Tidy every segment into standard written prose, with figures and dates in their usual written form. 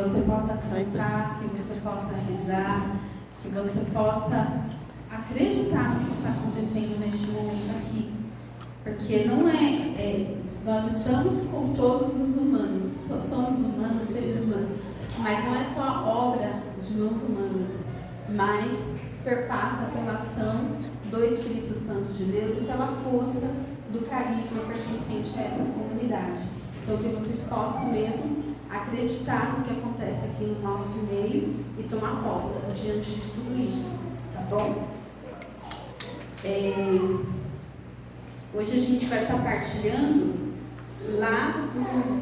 você possa cantar, que você possa rezar, que você possa acreditar no que está acontecendo neste momento aqui. Porque não nós estamos com todos os humanos, só somos humanos, seres humanos, mas não é só a obra de mãos humanas, mas perpassa pela ação do Espírito Santo de Deus e pela força do carisma pertencente a essa comunidade. Então, que vocês possam mesmo acreditar no que acontece aqui no nosso meio e tomar posse diante de tudo isso, tá bom? Hoje a gente vai estar partilhando lá do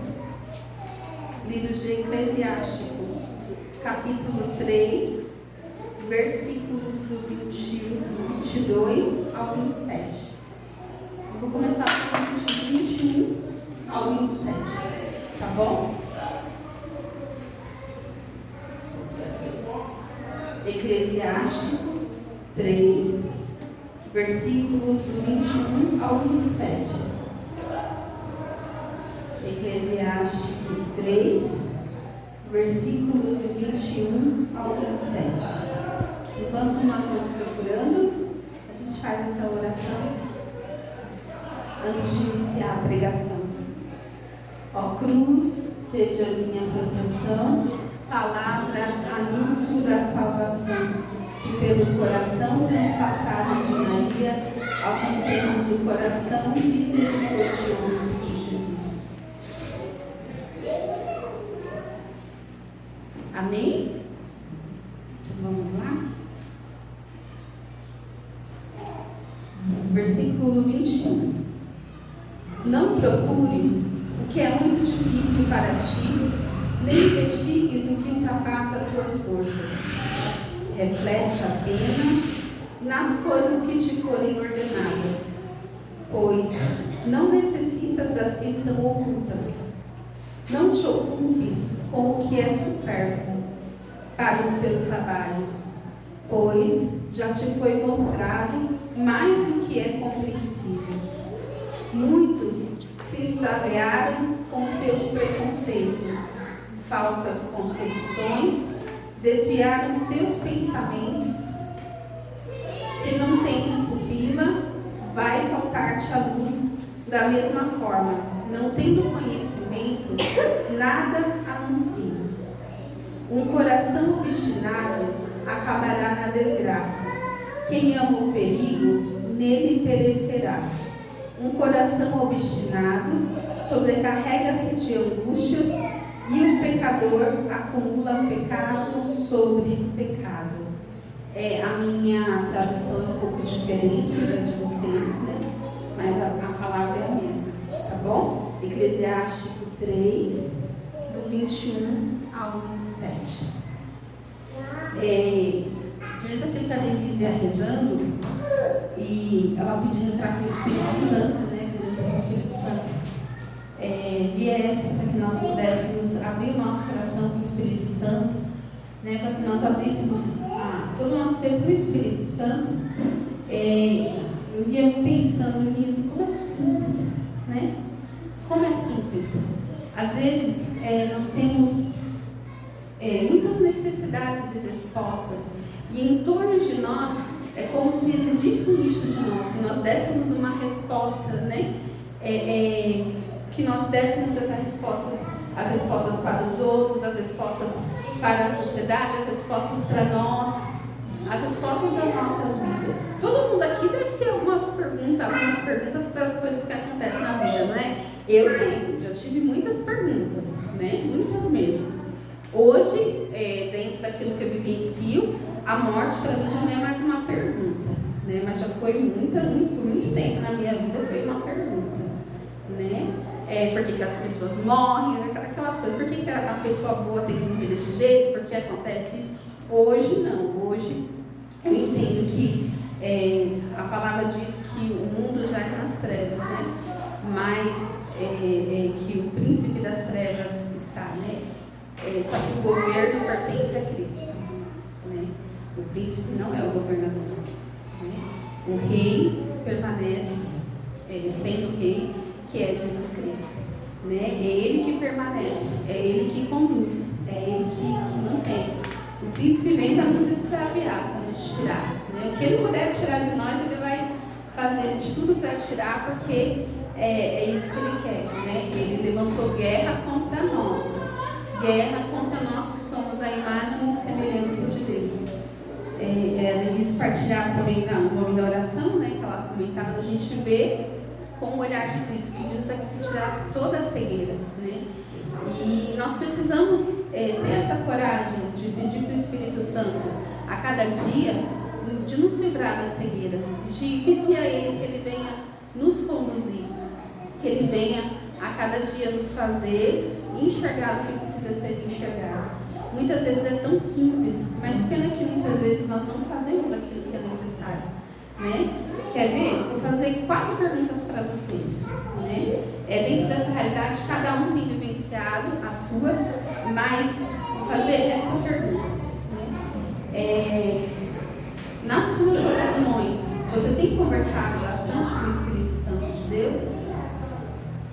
livro de Eclesiástico, capítulo 3, versículos do 22 ao 27. Eu vou começar com o 21 ao 27, tá bom? Eclesiástico 3, versículos do 21 ao 27. Eclesiástico 3, versículos do 21 ao 27. Enquanto nós vamos procurando, a gente faz essa oração antes de iniciar a pregação. Ó cruz, seja a minha proteção, palavra, anúncio da salvação, que pelo coração transpassado de Maria alcancemos o coração misericordioso de Jesus. Amém? Então vamos lá? Versículo 21. Não procures o que é muito difícil para ti, nem investigues o que ultrapassa tuas forças. Reflete apenas nas coisas que te forem ordenadas, pois não necessitas das que estão ocultas. Não te ocupes com o que é supérfluo para os teus trabalhos, pois já te foi mostrado mais do que é compreensível. Muitos se extraviaram com seus preconceitos, falsas concepções, desviaram seus pensamentos. Se não tens pupila, vai faltar-te a luz. Da mesma forma, não tendo conhecimento, nada anuncias. Um coração obstinado acabará na desgraça. Quem ama o perigo, nele perecerá. Um coração obstinado sobrecarrega-se de angústias, e o pecador acumula pecado sobre pecado. A minha tradução é um pouco diferente da de vocês, né? Mas a palavra é a mesma, tá bom? Eclesiástico 3, do 21 ao 27. Diante daquilo que a Denise ia rezando, e ela pedindo para que o Espírito Santo, né? Pedindo para que o Espírito Santo viesse, para que nós pudéssemos abrir o nosso coração para o Espírito Santo, né, para que nós abríssemos todo o nosso ser para o Espírito Santo. Eu ia pensando nisso, como é simples, né? Como é simples. Às vezes nós temos muitas necessidades e respostas, e em torno de nós é como se existisse um nicho de nós, que nós dessemos uma resposta, né? Que nós dessemos as respostas para os outros, as respostas para a sociedade, as respostas para nós, as respostas das nossas vidas. Todo mundo aqui deve ter algumas perguntas para as coisas que acontecem na vida, não é? Eu tenho, já tive muitas perguntas, né? Muitas mesmo. Hoje, dentro daquilo que eu vivencio, a morte para mim já não é mais uma pergunta, né? Mas já foi por muito tempo na minha vida foi uma pergunta, né? Por que as pessoas morrem, aquelas coisas, por que a pessoa boa tem que morrer desse jeito, por que acontece isso? Hoje não, hoje eu entendo que a palavra diz que o mundo já está nas trevas, né? Mas que o príncipe das trevas está, né? Só que o governo pertence a Cristo, né? O príncipe não é o governador, né? O rei permanece sendo rei, que é Jesus Cristo, né? É Ele que permanece, é Ele que conduz, é Ele O príncipe vem para nos extraviar, para nos tirar. Né? O que ele puder tirar de nós, ele vai fazer de tudo para tirar, porque é isso que ele quer. Né? Ele levantou guerra contra nós. Guerra contra nós que somos a imagem e semelhança de Deus. A Denise partilhava também no nome da oração, né, que ela comentava, a gente vê com o olhar de Cristo, pedindo para que se tirasse toda a cegueira. Né? E nós precisamos ter essa coragem de pedir para o Espírito Santo a cada dia, de nos livrar da cegueira, de pedir a Ele que Ele venha nos conduzir, que Ele venha a cada dia nos fazer enxergar o que precisa ser enxergado. Muitas vezes é tão simples, mas pena que muitas vezes nós não fazemos aquilo que é necessário. Né? Quer ver? Vou fazer 4 perguntas para vocês. Né? Dentro dessa realidade, cada um tem vivenciado a sua, mas vou fazer essa pergunta. Né? Nas suas orações, você tem conversado bastante com o Espírito Santo de Deus?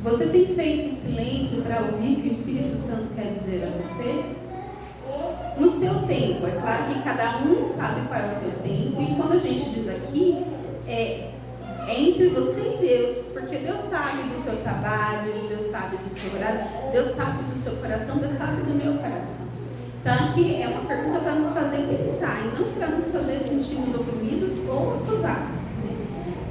Você tem feito silêncio para ouvir o que o Espírito Santo quer dizer a você? No seu tempo, é claro que cada um sabe qual é o seu tempo, e quando a gente diz aqui, é entre você e Deus, porque Deus sabe do seu trabalho, Deus sabe do seu horário, Deus sabe do seu coração, Deus sabe do meu coração. Então aqui é uma pergunta para nos fazer pensar, e não para nos fazer sentirmos oprimidos ou acusados.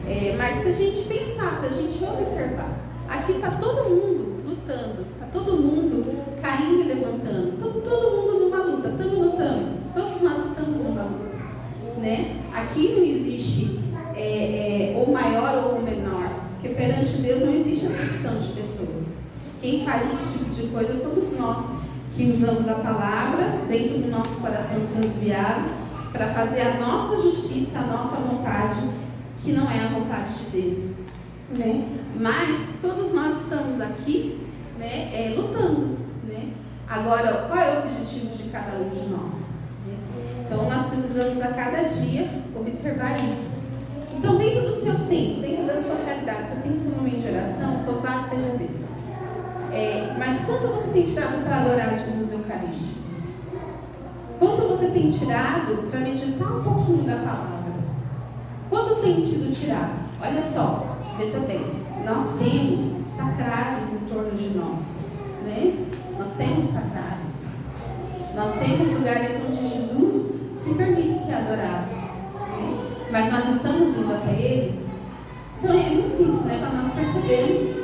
Né? Mas para a gente pensar, para a gente observar. Aqui está todo mundo lutando, está todo mundo caindo e levantando, todo mundo numa luta, estamos lutando, todos nós estamos numa luta. Né? Aqui não existe ou maior ou menor, porque perante Deus não existe acepção de pessoas. Quem faz esse tipo de coisa somos nós, que usamos a palavra dentro do nosso coração transviado para fazer a nossa justiça, a nossa vontade, que não é a vontade de Deus. Né? Mas todos nós estamos aqui, né, lutando. Né? Agora, qual é o objetivo de cada um de nós? Né? Então, nós precisamos a cada dia observar isso. Então, dentro do seu tempo, dentro da sua realidade, você tem o seu momento de oração, louvado seja Deus. Mas quanto você tem tirado para adorar Jesus Eucarístico? Quanto você tem tirado para meditar um pouquinho da palavra? Quanto tem sido tirado? Olha só, veja bem, nós temos sacrários em torno de nós. Né? Nós temos sacrários. Nós temos lugares onde Jesus se permite ser adorado. Né? Mas nós estamos indo até Ele. Então é muito simples, né? Para nós percebermos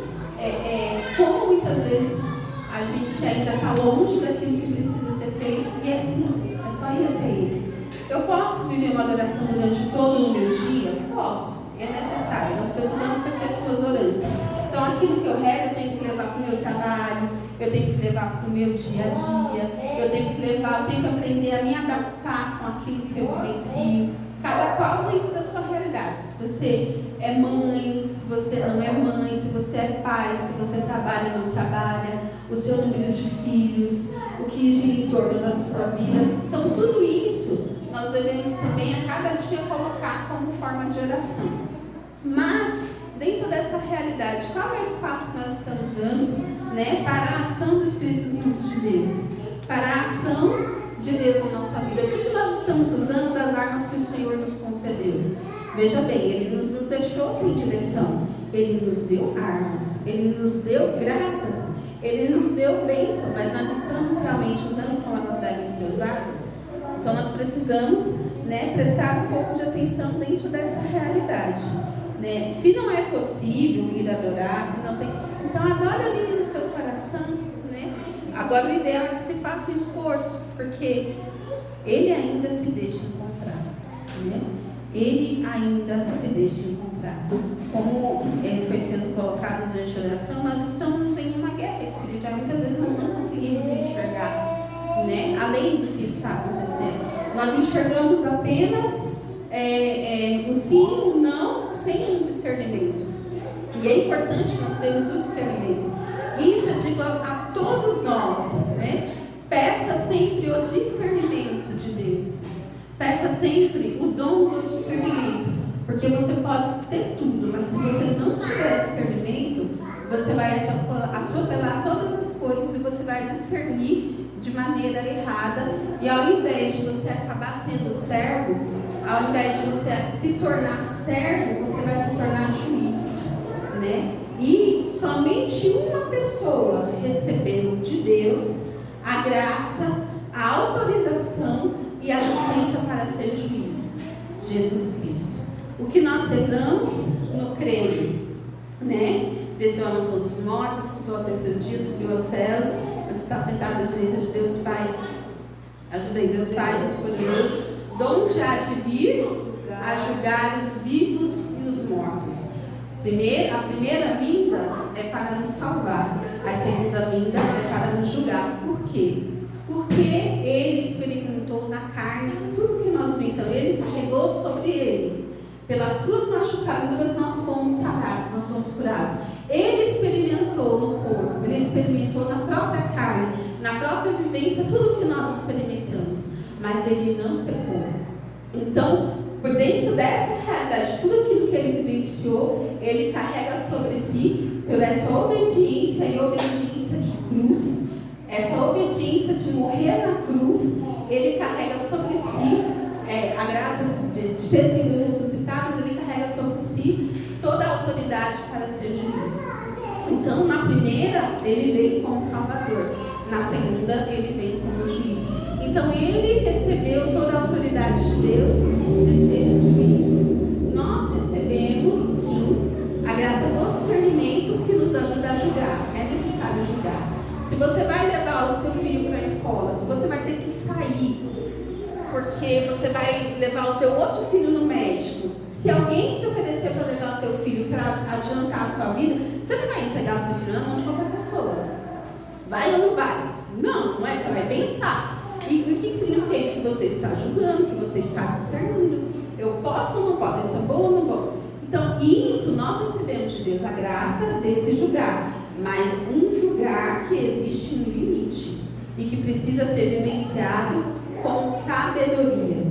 como muitas vezes a gente ainda está longe daquilo que precisa ser feito, e é simples, é só ir até Ele. Eu posso viver uma adoração durante todo o meu dia? Posso, é necessário, nós precisamos ser pessoas orantes. Então aquilo que eu rezo eu tenho que levar para o meu trabalho, eu tenho que levar para o meu dia a dia, eu tenho que aprender a me adaptar com aquilo que eu vivencio. Cada qual dentro da sua realidade. Se você é mãe, se você não é mãe, se você é pai, se você trabalha ou não trabalha, o seu número de filhos, o que gira em torno da sua vida. Então, tudo isso nós devemos também a cada dia colocar como forma de oração. Mas, dentro dessa realidade, qual é o espaço que nós estamos dando, né, para a ação do Espírito Santo de Deus? Para a ação de Deus na nossa vida. O que nós estamos usando das armas que o Senhor nos concedeu? Veja bem, Ele nos não deixou sem direção. Ele nos deu armas, Ele nos deu graças, Ele nos deu bênção, mas nós estamos realmente usando como elas devem ser usadas? Então nós precisamos, né, prestar um pouco de atenção dentro dessa realidade. Né? Se não é possível ir adorar, se não tem, então adora ali no seu coração. Né? Agora o ideal é que se faça um esforço, porque Ele ainda se deixa encontrar. Né? Ele ainda se deixa encontrar. Como foi sendo colocado durante a oração, nós estamos em uma guerra espiritual. Muitas vezes nós não conseguimos enxergar, né, além do que está acontecendo. Nós enxergamos apenas o sim e o não sem o discernimento. E é importante nós termos o discernimento. Isso eu digo a todos nós, né? Peça sempre o discernimento de Deus. Peça sempre o dom do discernimento. Porque você pode ter tudo, mas se você não tiver discernimento, você vai atropelar todas as coisas e você vai discernir de maneira errada E ao invés de você acabar sendo servo, ao invés de você se tornar servo, você vai se tornar juiz, né? E somente uma pessoa recebeu de Deus a graça, a autorização e a licença para ser juiz: Jesus Cristo. O que nós rezamos no creio, né? Desceu à mansão dos mortos, ressuscitou ao terceiro dia, subiu aos céus, onde está sentado à direita de Deus Pai. Ajudei, Deus Pai, Todo-Poderoso, donde há de vir a julgar os vivos e os mortos. A primeira vinda é para nos salvar, a segunda vinda é para nos julgar. Por quê? Porque ele experimentou na carne tudo que nós vencemos, ele carregou sobre ele. Pelas suas machucaduras nós fomos sarados, nós fomos curados. Ele experimentou no corpo, ele experimentou na própria carne, na própria vivência, tudo que nós experimentamos, mas ele não pecou. Então, por dentro dessa realidade, tudo aquilo que ele vivenciou, ele carrega sobre si, por essa obediência e obediência de cruz, essa obediência de morrer na cruz, ele carrega sobre si a graça de ter sido ressuscitado, mas ele carrega sobre si toda a autoridade para ser juiz. Então, na primeira, ele vem como Salvador, na segunda, ele vem como juiz. Então, ele recebeu toda a autoridade de Deus de ser juiz. Nós recebemos, sim, a graça do discernimento que nos ajuda a julgar. É necessário julgar. Se você vai levar o seu filho para a escola, se você vai ter que sair, porque você vai levar o teu outro filho no médico, se alguém se oferecer para levar o seu filho para adiantar a sua vida, você não vai entregar o seu filho na mão de qualquer pessoa. Vai ou não vai? Não, não é? Você vai pensar. E o que significa isso? Que você está julgando, que você está discernindo. Eu posso ou não posso? Isso é bom ou não bom? Então, isso nós recebemos de Deus, a graça desse julgar. Mas um julgar que existe um limite e que precisa ser vivenciado com sabedoria.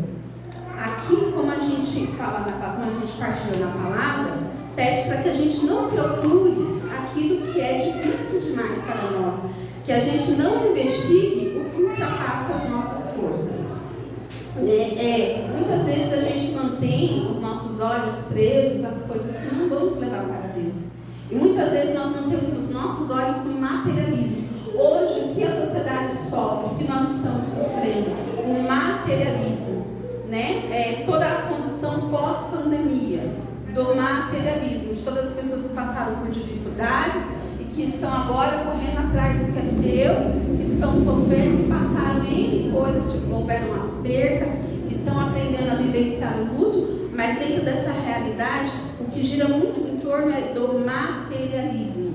Aqui, como a gente fala, como a gente partilha na palavra, pede para que a gente não procure aquilo que é difícil demais para nós, que a gente não investigue o que ultrapassa as nossas forças. Muitas vezes a gente mantém os nossos olhos presos às coisas que não vão nos levar para Deus. E muitas vezes nós mantemos os nossos olhos no materialismo. Hoje, o que a sociedade sofre, o que nós estamos sofrendo? O materialismo, né? Toda a condição pós-pandemia do materialismo, de todas as pessoas que passaram por dificuldades e que estão agora correndo atrás do que é seu, que estão sofrendo, que passaram N coisas, houveram as percas, estão aprendendo a vivenciar o luto, mas dentro dessa realidade, o que gira muito em torno é do materialismo.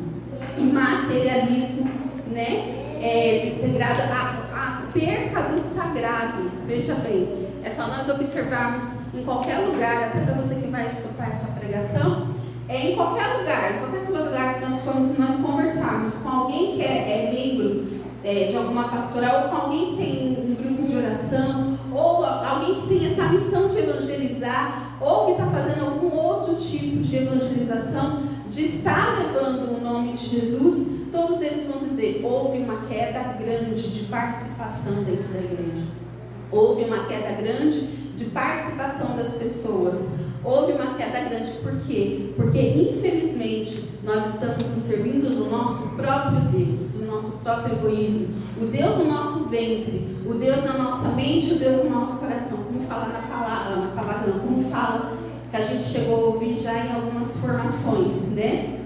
O materialismo, né? Desagrada a perca do sagrado. Veja bem, é só nós observarmos em qualquer lugar, até para você que vai escutar essa pregação, em qualquer lugar que nós formos, nós conversarmos com alguém que é membro de alguma pastoral, ou com alguém que tem um grupo de oração, ou alguém que tem essa missão de evangelizar, ou que está fazendo algum outro tipo de evangelização, de estar levando o nome de Jesus, todos eles vão dizer: houve uma queda grande de participação dentro da igreja. Houve uma queda grande de participação das pessoas. Houve uma queda grande, por quê? Porque, infelizmente, nós estamos nos servindo do nosso próprio Deus, do nosso próprio egoísmo, o Deus no nosso ventre, o Deus na nossa mente, o Deus no nosso coração, como fala como fala, que a gente chegou a ouvir já em algumas formações, né?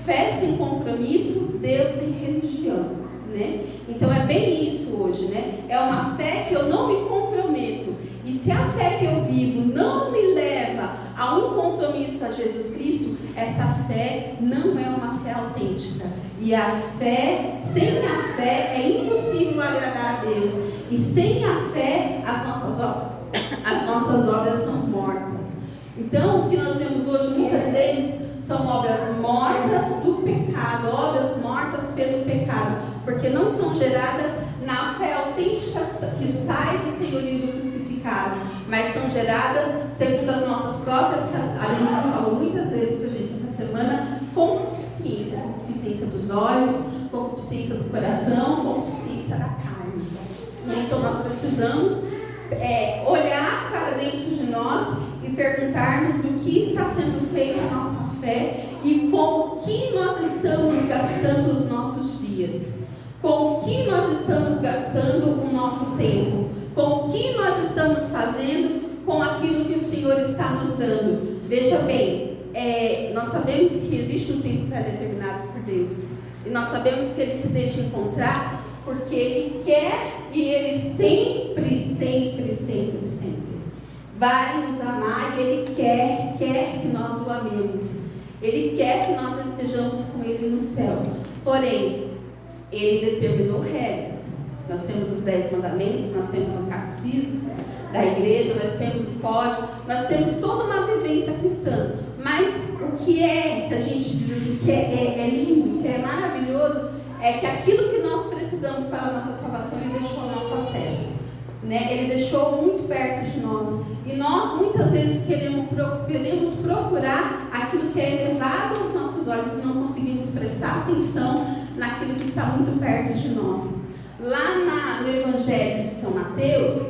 Fé sem compromisso, Deus sem religião, né? Então é bem isso hoje, né? É uma fé que eu não me comprometo. E se a fé que eu vivo não me leva a um compromisso a Jesus Cristo, essa fé não é uma fé autêntica. E a fé, sem a fé, é impossível agradar a Deus. E sem a fé, as nossas obras são mortas. Então, o que nós vemos hoje muitas vezes são obras mortas do pecado, obras mortas pelo pecado, porque não são geradas na fé autêntica que sai do senhorio do crucificado, mas são geradas segundo as nossas próprias, a Denise falou muitas vezes para a gente essa semana, concupiscência dos olhos, concupiscência do coração, concupiscência da carne. Então nós precisamos precisamos olhar para dentro de nós e perguntarmos do que está sendo feita a nossa fé e com o que nós estamos gastando os nossos dias, com o que nós estamos gastando o nosso tempo, com o que nós estamos fazendo com aquilo que o Senhor está nos dando. Veja bem, nós sabemos que existe um tempo pré-determinado por Deus, e nós sabemos que Ele se deixa encontrar porque Ele quer e Ele sempre, sempre, sempre, sempre vai nos amar, e Ele quer que nós o amemos. Ele quer que nós estejamos com Ele no céu. Porém, Ele determinou regras. Nós temos os 10 mandamentos, nós temos o catecismo da igreja, nós temos o código, nós temos toda uma vivência cristã. Mas o que a gente diz assim, que é lindo, que é maravilhoso, é que aquilo que nós precisamos para a nossa salvação, Ele deixou ao nosso acesso, né? Ele deixou muito perto de nós. E nós muitas vezes queremos procurar aquilo que é elevado aos nossos olhos e não conseguimos prestar atenção naquilo que está muito perto de nós. Lá no Evangelho de São Mateus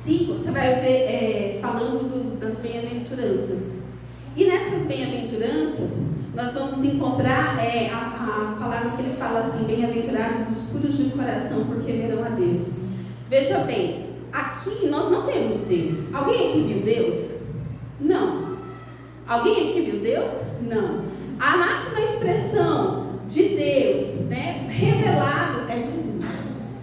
5, você vai ver falando das bem-aventuranças. E nessas bem-aventuranças, nós vamos encontrar a palavra que ele fala assim: bem-aventurados os puros de coração, porque verão a Deus. Veja bem, aqui nós não vemos Deus. Alguém aqui viu Deus? Não. Alguém aqui viu Deus? Não. A máxima expressão de Deus, né, revelado é Jesus.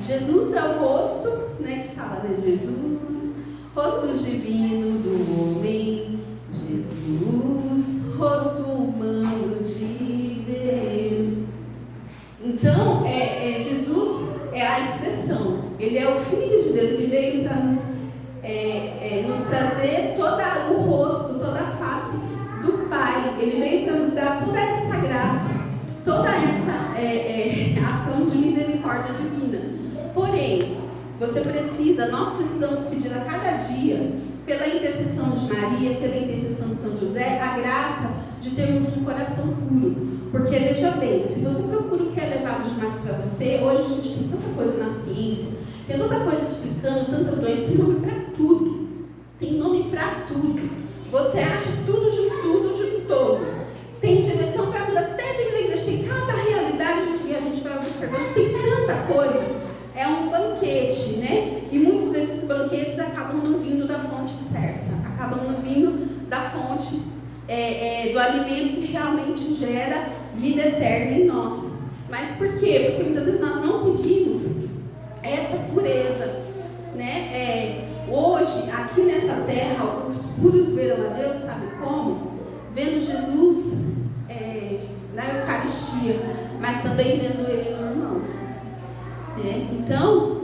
Jesus é o rosto, né, que fala, né, Jesus, rosto divino do homem, Jesus, rosto humano de Deus. Então, Jesus é a expressão, Ele é o Filho de Deus, Ele veio para nos trazer todo o rosto, toda a face do Pai. Ele veio para nos dar toda essa graça, toda essa ação de misericórdia divina. Porém, nós precisamos pedir a cada dia, pela intercessão de Maria, pela intercessão de São José, a graça de termos um coração puro. Porque, veja bem, se você procura o que é elevado demais para você, hoje a gente tem tanta coisa na ciência, tem tanta coisa explicando, tantas doenças, tem nome para tudo. Tem nome para tudo. Você acha tudo de um todo. Tem direção para tudo, até dentro da igreja, tem cada realidade que a gente vai observando, tem tanta coisa. É um banquete, né? E muitos desses banquetes acabam não vindo da fonte certa, acabam não vindo da fonte do alimento que realmente gera vida eterna em nós. Mas por quê? Porque muitas vezes nós não pedimos essa pureza, né? Hoje, aqui nessa terra, os puros verão a Deus, sabe como? Vendo Jesus na Eucaristia, mas também vendo Ele no irmão. Então,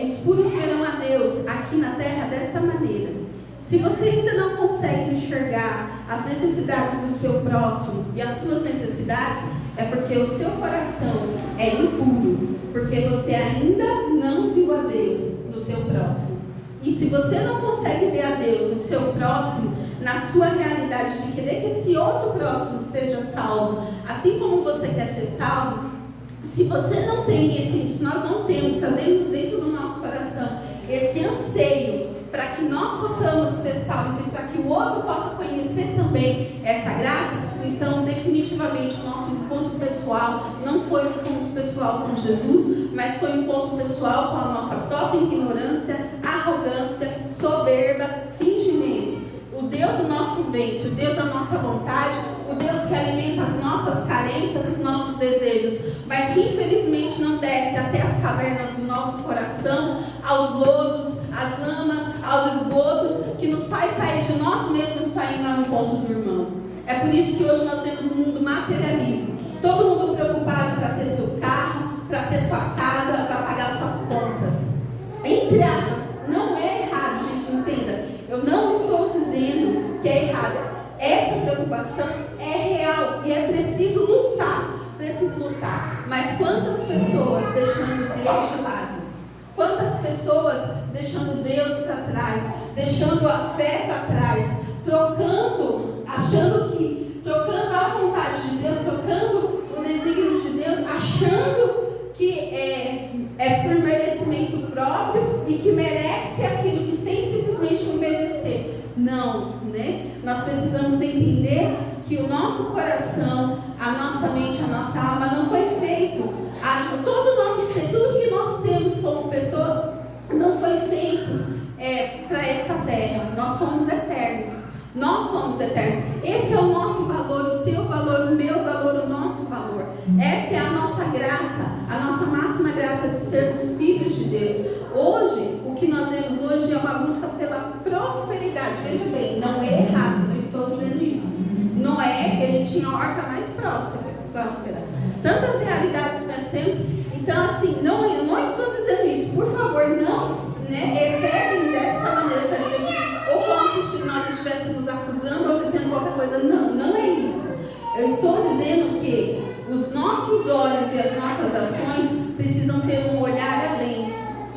os puros verão a Deus aqui na terra desta maneira. Se você ainda não consegue enxergar as necessidades do seu próximo e as suas necessidades, é porque o seu coração é impuro, porque você ainda não viu a Deus no teu próximo. E se você não consegue ver a Deus no seu próximo, na sua realidade de querer que esse outro próximo seja salvo, assim como você quer ser salvo, se você não tem se nós não temos, trazemos dentro do nosso coração esse anseio para que nós possamos ser salvos e para que o outro possa conhecer também essa graça, então definitivamente o nosso encontro pessoal não foi um encontro pessoal com Jesus, mas foi um encontro pessoal com a nossa própria ignorância, arrogância, soberba, fingimento. O Deus do nosso ventre, o Deus da nossa vontade, o Deus que alimenta as nossas carências, os nossos desejos, mas que infelizmente não desce até as cavernas do nosso coração, aos lodos, às lamas, aos esgotos, que nos faz sair de nós mesmos para ir ao encontro do irmão. É por isso que hoje nós temos um mundo materialismo. Todo mundo preocupado para ter seu carro, para ter sua casa, para pagar suas contas. Entre aspas, não é errado, gente, entenda. Eu não estou dizendo que é errado. Essa preocupação é real e é preciso lutar. Mas quantas pessoas deixando Deus de lado? Quantas pessoas deixando Deus para trás? Deixando a fé para trás? Trocando a vontade de Deus, trocando o desígnio de Deus, achando que é por merecimento próprio e que merece aquilo que tem simplesmente por merecer. Não, né? Nós precisamos entender que o nosso coração, a nossa mente, a nossa alma não foi feito. Todo o nosso ser, tudo que nós temos como pessoa não foi feito para esta terra. Nós somos eternos. Nós somos eternos. Esse é o nosso valor, o teu valor, o meu valor, o nosso valor. Essa é a nossa graça, a nossa máxima graça de sermos filhos de Deus. Hoje, o que nós vemos hoje é uma busca pela prosperidade. Veja bem, não é errado, não estou dizendo isso. Noé, ele tinha a horta mais próspera. Tantas realidades que nós temos. Então, assim, eu não estou dizendo isso. Por favor, não, peguem dessa maneira para dizer ou como se nós estivéssemos acusando ou dizendo qualquer coisa. Não, não é isso. Eu estou dizendo que os nossos olhos e as nossas ações precisam ter um olhar além,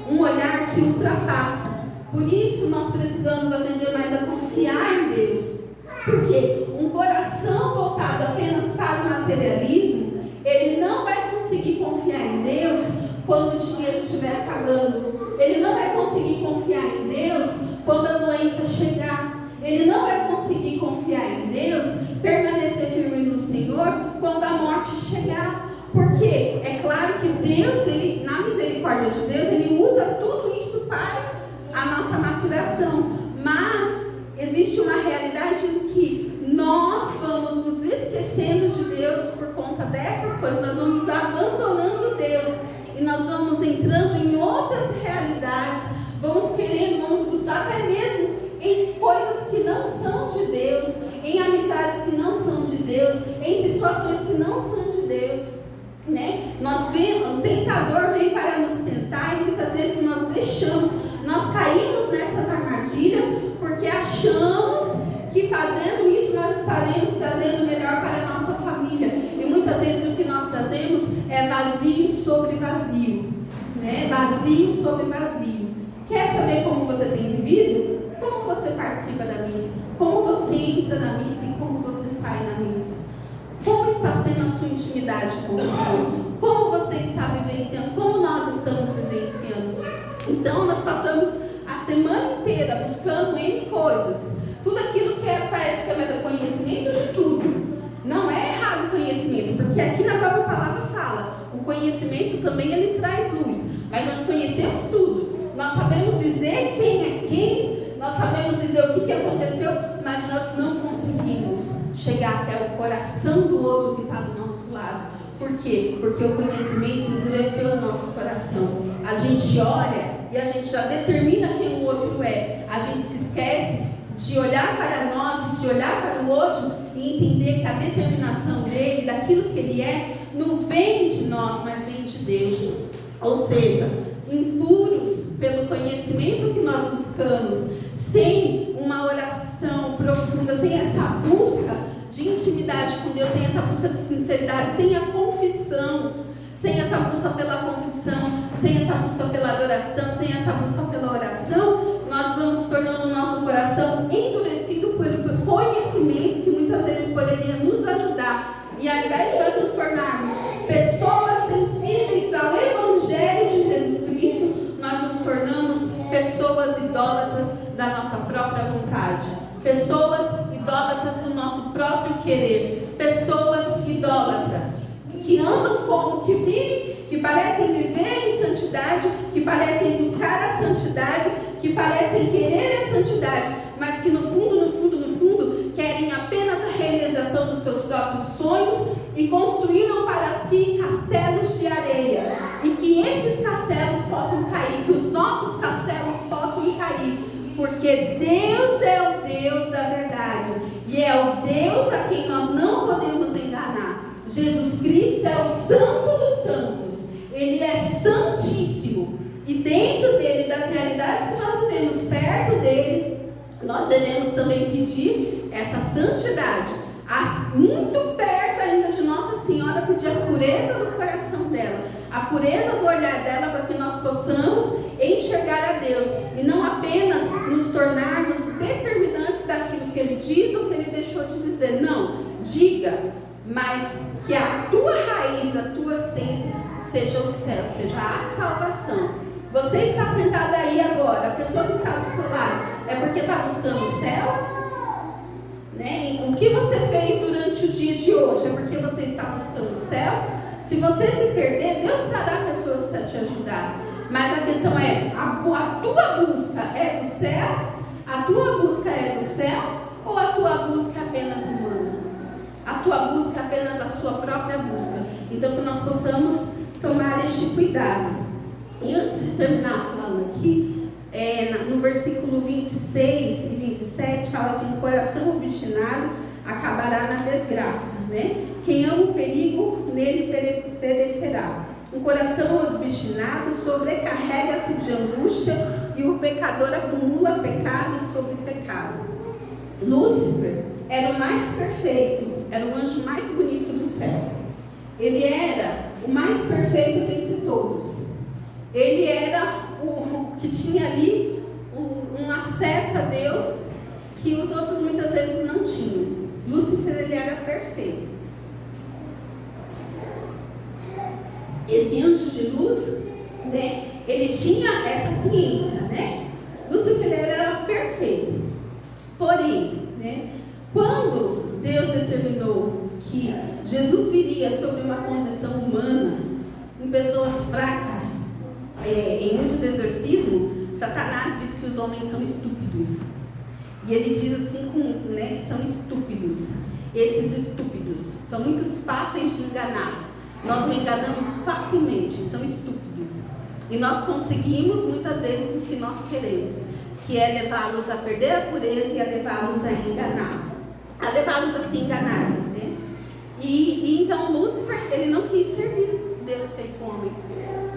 um olhar que ultrapassa. Por isso nós precisamos aprender mais a confiar em Deus. Porque um coração voltado apenas para o materialismo, ele não vai conseguir confiar em Deus quando o dinheiro estiver acabando. Ele não vai conseguir confiar em Deus quando a doença chegar. Ele não vai conseguir confiar em Deus, permanecer firme no Senhor quando a morte chegar. Porque é claro que Deus, na misericórdia de Deus, Ele usa tudo isso para a nossa maturação. Mas existe uma realidade em que nós vamos nos esquecendo de Deus por conta dessas coisas. Nós vamos abandonando Deus e nós vamos entrando em outras realidades. Vamos buscar até mesmo em coisas que não são de Deus, em amizades que não são de Deus, em situações que não são de Deus, né? O tentador vem para nos tentar e muitas vezes nós caímos nessas armadilhas porque achamos que fazendo isso nós estaremos trazendo o melhor para a nossa família. E muitas vezes o que nós trazemos é vazio sobre vazio, né? Vazio sobre vazio. Quer saber como você tem vivido? Como você participa da missa? Como você entra na missa e como você sai da missa? Como está sendo a sua intimidade com o Senhor? Como você está vivenciando? Como nós estamos vivenciando? Então, nós passamos a semana inteira buscando N coisas. Tudo aquilo que parece que é conhecimento de tudo. Não é errado o conhecimento, porque aqui na própria palavra fala, o conhecimento também ele traz luz. Mas nós conhecemos tudo. Nós sabemos dizer quem é quem, nós sabemos dizer o que aconteceu, mas nós não conseguimos chegar até o coração do outro que está do nosso lado. Por quê? Porque o conhecimento endureceu o nosso coração. A gente olha e a gente já determina quem o outro é. A gente se esquece de olhar para nós, de olhar para o outro e entender que a determinação dele, daquilo que ele é, não vem de nós, mas vem de Deus. Ou seja, impuros pelo conhecimento que nós buscamos, sem uma oração profunda, sem essa busca de intimidade com Deus, sem essa busca de sinceridade, sem a confissão, sem essa busca pela confissão, sem essa busca pela adoração, sem essa busca pela oração, nós vamos tornando o nosso coração endurecido pelo conhecimento que muitas vezes poderia nos ajudar. E ao invés de nós nos tornarmos pessoas sensíveis ao Evangelho de Jesus Cristo, nós nos tornamos pessoas idólatras da nossa própria vontade, pessoas idólatras do nosso próprio querer, pessoas idólatras que andam como que vivem, que parecem viver em santidade, que parecem buscar a santidade, que parecem querer a santidade, mas que no fundo, querem apenas a realização dos seus próprios sonhos e construíram para si castelos de areia. E que esses castelos possam cair, que os nossos castelos possam cair, porque Deus é o Deus da verdade e é o Deus a quem nós não podemos enganar. Jesus Cristo é o Santo dos Santos, Ele é santíssimo, e dentro dele, das realidades que nós vivemos perto dele, nós devemos também pedir essa santidade, muito perto ainda de Nossa Senhora, pedir a pureza do coração dela, a pureza do olhar dela, para que nós possamos enxergar a Deus e não apenas nos tornarmos determinantes daquilo que Ele diz ou que Ele deixou de dizer. Não, diga, mas que a tua raiz, a tua essência seja o céu, seja a salvação. Você está sentado aí agora, a pessoa que está do seu lado, é porque está buscando o céu? Né? E o que você fez durante o dia de hoje é porque você está buscando o céu? Se você se perder, Deus trará pessoas para te ajudar. Mas a questão é, a tua busca é do céu? A tua busca é do céu? Ou a tua busca é apenas humana? A tua busca é apenas a sua própria busca. Então que nós possamos tomar este cuidado. E antes de terminar falando aqui, no versículo 26 e 27 fala assim: o coração obstinado acabará na desgraça, né? Quem ama o perigo, nele perecerá. Um coração obstinado sobrecarrega-se de angústia, e o pecador acumula pecado sobre pecado. Lúcifer era o mais perfeito, era o anjo mais bonito do céu. Ele era o mais perfeito dentre todos. Ele era o que tinha ali um acesso a Deus que os outros muitas vezes não tinham. Lúcifer, ele era perfeito. Esse anjo de luz, né, ele tinha essa ciência, né? Lúcifer era perfeito. Porém, né, quando Deus determinou que Jesus viria sobre uma condição humana, em pessoas fracas, em muitos exorcismos, Satanás diz que os homens são estúpidos. E ele diz assim, né, que são estúpidos. Esses estúpidos são muito fáceis de enganar. Nós o enganamos facilmente, são estúpidos. E nós conseguimos muitas vezes o que nós queremos, que é levá-los a perder a pureza e a levá-los a enganar. A levá-los a se enganarem, né? E então Lúcifer, ele não quis servir Deus feito homem,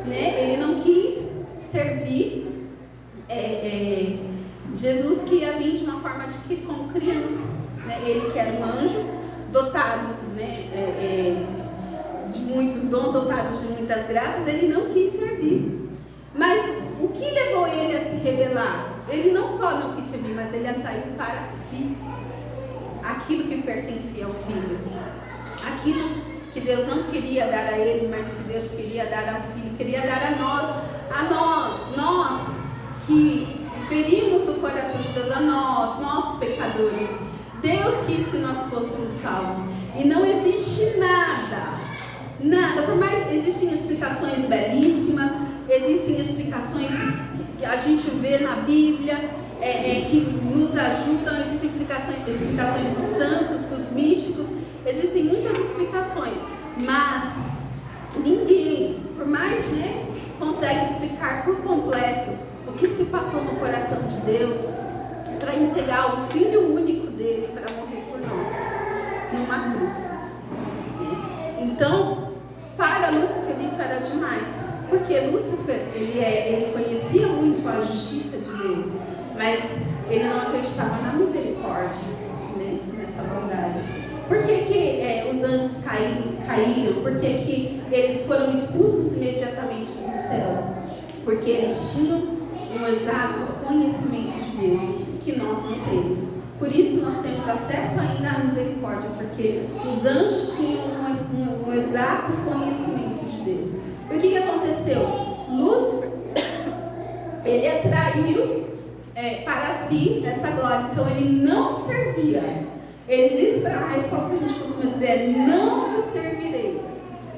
né? Ele não quis servir Jesus, que ia vir de uma forma como criança, né? Ele que era um anjo dotado, né? De muitos dons, dotado de muitas graças, ele não quis servir. Mas o que levou ele a se rebelar? Ele não só não quis servir, mas ele atraiu para si aquilo que pertencia ao Filho. Aquilo que Deus não queria dar a ele, mas que Deus queria dar ao Filho, queria dar a nós que ferimos o coração de Deus, a nós pecadores. Deus quis que nós fôssemos salvos. E não existe nada, por mais existem explicações belíssimas, existem explicações que a gente vê na Bíblia, que nos ajudam, existem explicações dos santos, dos místicos, existem muitas explicações, mas ninguém, por mais, né, consegue explicar por completo o que se passou no coração de Deus para entregar o Filho único dele para morrer por nós, numa cruz. Então, para Lúcifer isso era demais, porque Lúcifer, ele conhecia muito a justiça de Deus, mas ele não acreditava na misericórdia, né, nessa bondade. Por que os anjos caídos caíram? Por que eles foram expulsos imediatamente do céu? Porque eles tinham um exato conhecimento de Deus que nós não temos. Por isso nós temos acesso ainda à misericórdia, porque os anjos tinham um exato conhecimento de Deus. E o que aconteceu? Lúcifer, ele atraiu para si essa glória, então ele não servia. Ele diz para a resposta que a gente costuma dizer: não te servirei,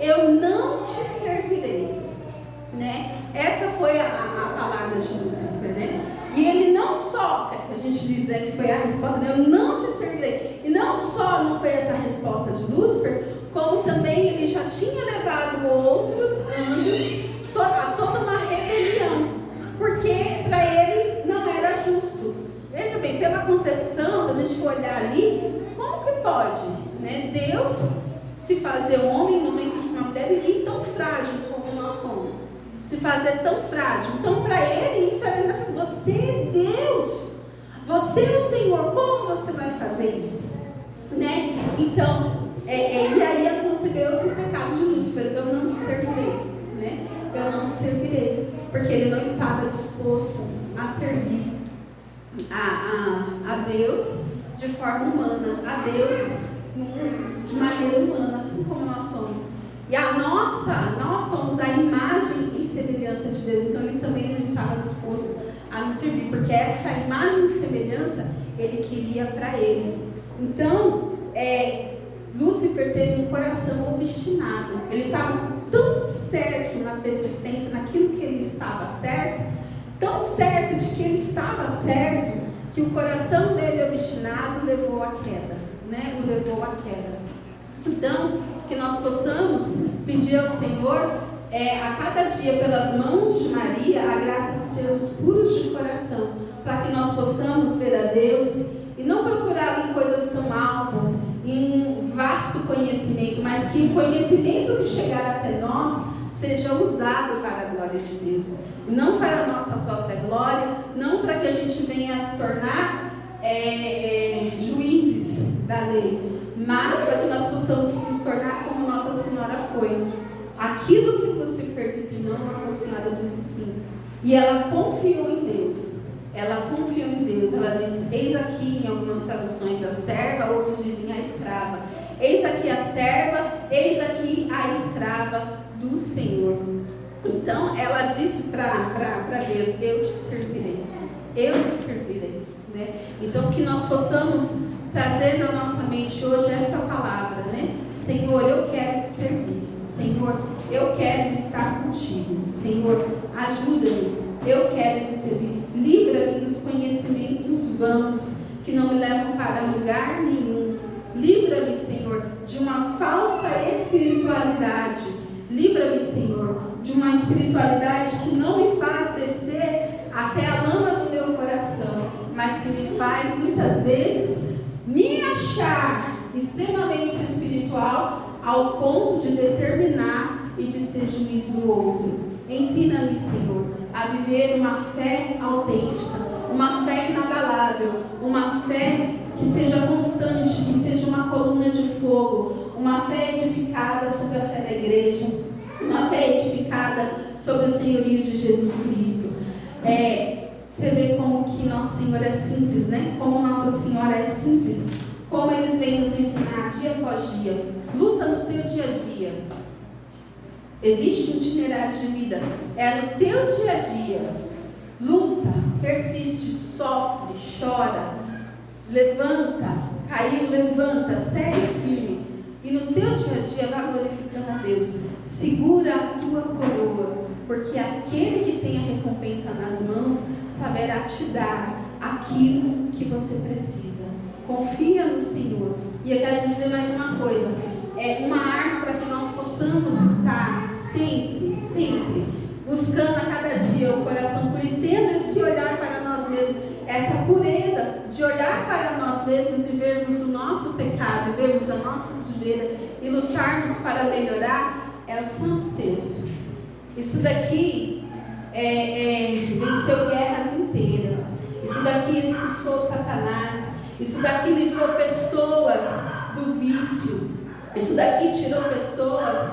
eu não te servirei, né? Essa foi a palavra de Lúcifer, né? E ele não só, que a gente diz, né, que foi a resposta dele: eu não te servirei. E não só não foi essa a resposta de Lúcifer, como também ele já tinha levado outros anjos a toda uma rebelião, porque para ele não era justo. Veja bem, pela concepção, se a gente for olhar ali, como que pode, né, Deus se fazer homem no ventre de uma mulher e vir tão frágil como nós somos? Se fazer tão frágil. Então, para ele, isso era assim: você é Deus, você é o Senhor, como você vai fazer isso? Né? Então, e aí concebeu-se o pecado de Lúcifer: eu não te servirei, né? Eu não te servirei, porque ele não estava disposto a servir a Deus de forma humana, a Deus de maneira humana, assim como nós somos. E nós somos a imagem e semelhança de Deus. Então ele também não estava disposto a nos servir, porque essa imagem e semelhança ele queria para ele. Então, Lúcifer teve um coração obstinado. Ele estava tão certo na persistência, naquilo que ele estava certo, tão certo de que ele estava certo, que o coração dele obstinado levou à queda, né? O levou à queda. Então, que nós possamos pedir ao Senhor, a cada dia, pelas mãos de Maria, a graça de sermos puros de coração, para que nós possamos ver a Deus e não procurar em coisas tão altas, em um vasto conhecimento, mas que o conhecimento que chegar até nós seja usado para a glória de Deus, não para a nossa própria glória, não para que a gente venha a se tornar juízes da lei, mas para que nós possamos nos tornar como Nossa Senhora foi. Aquilo que Lúcifer disse não, Nossa Senhora disse sim. E ela confiou em Deus. Ela confiou em Deus. Ela diz: eis aqui, em algumas traduções, a serva, outros dizem a escrava. Eis aqui a serva, eis aqui a escrava do Senhor. Então ela disse para Deus: eu te servirei. Eu te servirei. Né? Então que nós possamos trazer na nossa mente hoje esta palavra, né? Senhor, eu quero te servir. Senhor, eu quero estar contigo. Senhor, ajuda-me. Eu quero te servir. Livra-me dos conhecimentos vãos que não me levam para lugar nenhum. Livra-me, Senhor, de uma falsa espiritualidade. Livra-me, Senhor, de uma espiritualidade que não me faz descer até a lama do meu coração, mas que me faz, muitas vezes, me achar extremamente espiritual ao ponto de determinar e de ser juiz do outro. Ensina-me, Senhor, a viver uma fé autêntica, uma fé inabalável, uma fé que seja constante, que seja uma coluna de fogo, uma fé edificada sobre a fé da igreja, uma fé edificada sobre o senhorio de Jesus Cristo. Você vê como que Nosso Senhor é simples, né? Como Nossa Senhora é simples, como eles vêm nos ensinar dia após dia. Luta no teu dia a dia. Existe um itinerário de vida, é no teu dia a dia. Luta, persiste, sofre, chora, levanta, caiu, levanta, segue firme. E no teu dia a dia vai glorificando a Deus. Segura a tua coroa, porque aquele que tem a recompensa nas mãos saberá te dar aquilo que você precisa. Confia no Senhor. E eu quero dizer mais uma coisa. É uma arma para que nós possamos estar sempre buscando a cada dia o coração puro e tendo esse olhar para nós mesmos, essa pureza de olhar para nós mesmos e vermos o nosso pecado, vermos a nossa sujeira e lutarmos para melhorar, é o Santo Terço. Isso daqui venceu guerras inteiras. Isso daqui expulsou Satanás. Isso daqui livrou pessoas do vício. Isso daqui tirou pessoas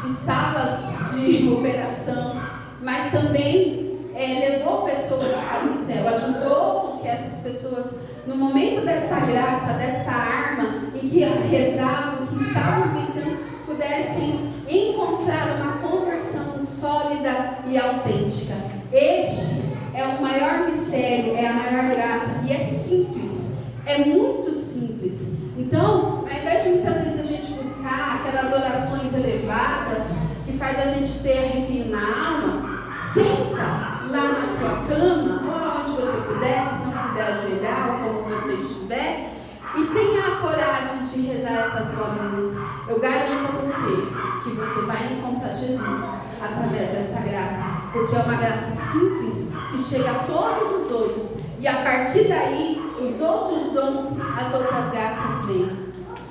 de salas de operação, mas também levou pessoas para o céu, ajudou que essas pessoas, no momento desta graça, desta arma, em que rezavam, que estavam vencendo, pudessem encontrar uma conversão sólida e autêntica. Este é o maior mistério, é a maior graça, e é simples, é muito simples. Então, ao invés de muitas vezes a gente buscar aquelas orações elevadas que faz a gente ter arrepio na alma, senta lá na tua cama, ou onde você puder, se não puder ajoelhar, ou como você estiver, e tenha a coragem de rezar essas homilésias. Eu garanto a você que você vai encontrar Jesus através dessa graça, porque é uma graça simples que chega a todos os outros, e a partir daí os outros dons, as outras graças vêm,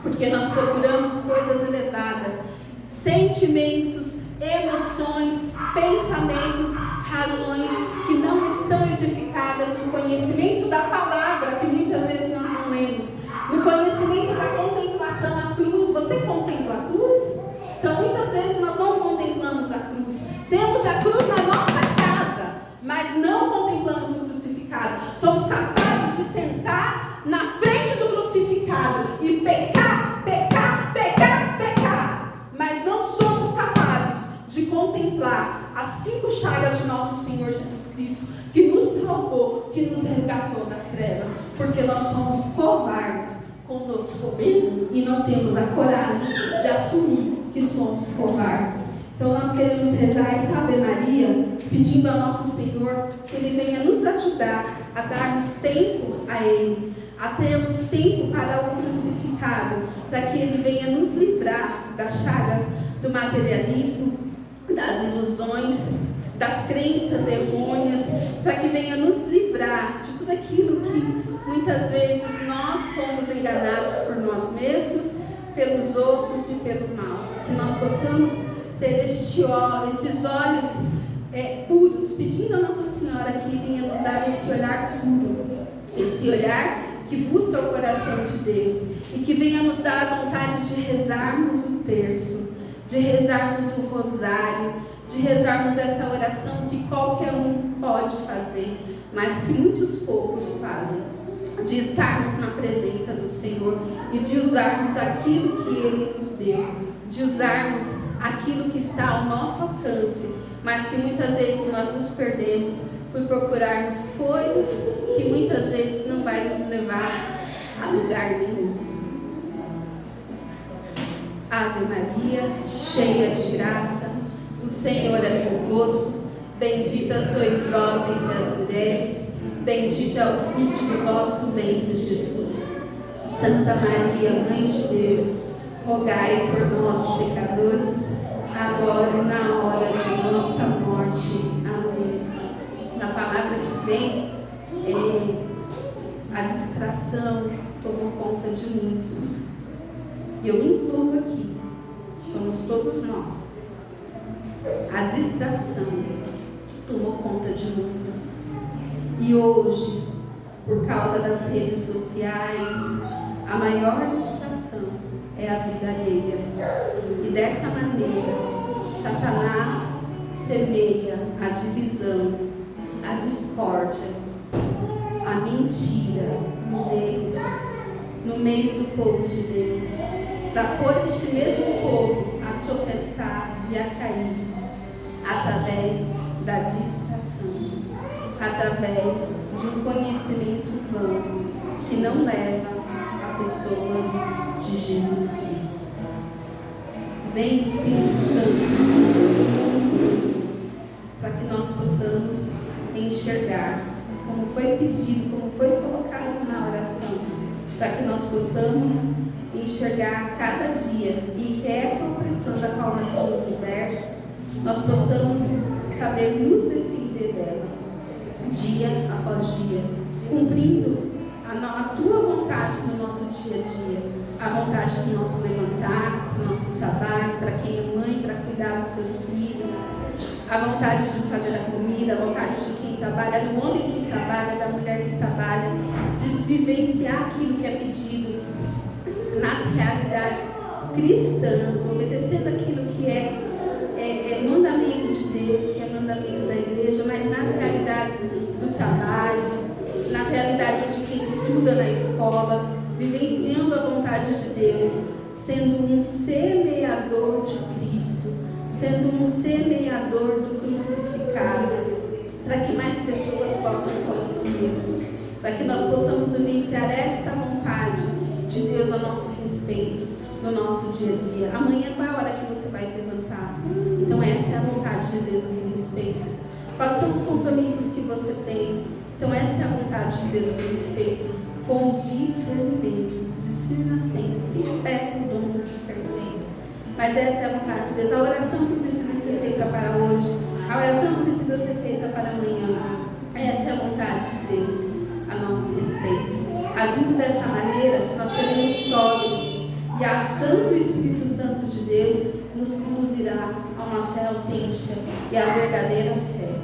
porque nós procuramos coisas elevadas, sentimentos, emoções, pensamentos, razões que não estão edificadas no conhecimento da palavra, que muitas vezes nós não lemos, no conhecimento da contemplação à cruz. Você contempla a cruz? Então muitas vezes nós não contemplamos a cruz. Temos a cruz na nossa casa, mas não contemplamos o crucificado. Somos capazes de sentar na frente do crucificado e pecar, mas não somos Cristo, que nos salvou, que nos resgatou das trevas, porque nós somos covardes conosco mesmo e não temos a coragem de assumir que somos covardes. Então nós queremos rezar essa Ave Maria, pedindo ao nosso Senhor que Ele venha nos ajudar a darmos tempo a Ele, a termos tempo para o crucificado, para que Ele venha nos livrar das chagas do materialismo, das ilusões, das crenças errôneas, para que venha nos livrar de tudo aquilo que muitas vezes nós somos enganados por nós mesmos, pelos outros e pelo mal. Que nós possamos ter estes olhos puros, pedindo a Nossa Senhora que venha nos dar esse olhar puro, esse olhar que busca o coração de Deus, e que venha nos dar a vontade de rezarmos o terço, de rezarmos o rosário, de rezarmos essa oração que qualquer um pode fazer, mas que muitos poucos fazem, de estarmos na presença do Senhor e de usarmos aquilo que Ele nos deu, de usarmos aquilo que está ao nosso alcance, mas que muitas vezes nós nos perdemos por procurarmos coisas que muitas vezes não vai nos levar a lugar nenhum. Ave Maria, cheia de graça, o Senhor é convosco, bendita sois vós entre as mulheres, bendito é o fruto do vosso ventre, Jesus. Santa Maria, Mãe de Deus, rogai por nós, pecadores, agora e na hora de nossa morte. Amém. Na palavra que vem, a distração tomou conta de muitos. E eu me incluo aqui, somos todos nós. A distração tomou conta de muitos. E hoje, por causa das redes sociais, a maior distração é a vida alheia. E dessa maneira, Satanás semeia a divisão, a discórdia, a mentira, os erros no meio do povo de Deus, para pôr este mesmo povo a tropeçar e a cair através da distração, através de um conhecimento vão que não leva a pessoa de Jesus Cristo. Vem Espírito Santo, para que nós possamos enxergar como foi pedido, como foi colocado na oração, para que nós possamos enxergar cada dia e que essa opressão da qual nós somos libertos, nós possamos saber nos defender dela, dia após dia, cumprindo a tua vontade no nosso dia a dia, a vontade do nosso levantar, do nosso trabalho, para quem é mãe, para cuidar dos seus filhos, a vontade de fazer a comida, a vontade de quem trabalha, do homem que trabalha, da mulher que trabalha, de vivenciar aquilo que é pedido nas realidades cristãs, obedecendo aquilo que é mandamento de Deus, que é mandamento da igreja, mas nas realidades do trabalho, nas realidades de quem estuda na escola, vivenciando a vontade de Deus, sendo um semeador de Cristo, sendo um semeador do crucificado, para que mais pessoas possam conhecer, para que nós possamos vivenciar esta vontade de Deus a nosso respeito, no nosso dia a dia. Amanhã, qual é a hora que você vai levantar? Então essa é a vontade de Deus a seu respeito. Quais são os compromissos que você tem? Então essa é a vontade de Deus a seu respeito. Com discernimento, discerna sempre peça o dom do discernimento. Mas essa é a vontade de Deus. A oração que precisa ser feita para hoje, a oração que precisa ser feita para amanhã, essa é a vontade de Deus a nosso respeito. Agindo dessa maneira, nós seremos sólidos e a ação do Espírito Santo de Deus nos conduzirá a uma fé autêntica e a verdadeira fé,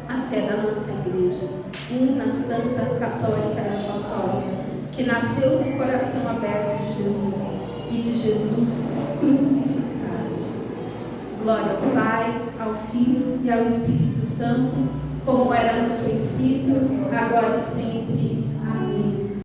a fé da nossa igreja, una, santa, católica e apostólica, que nasceu do coração aberto de Jesus e de Jesus crucificado. Glória ao Pai, ao Filho e ao Espírito Santo, como era no princípio, agora e sempre,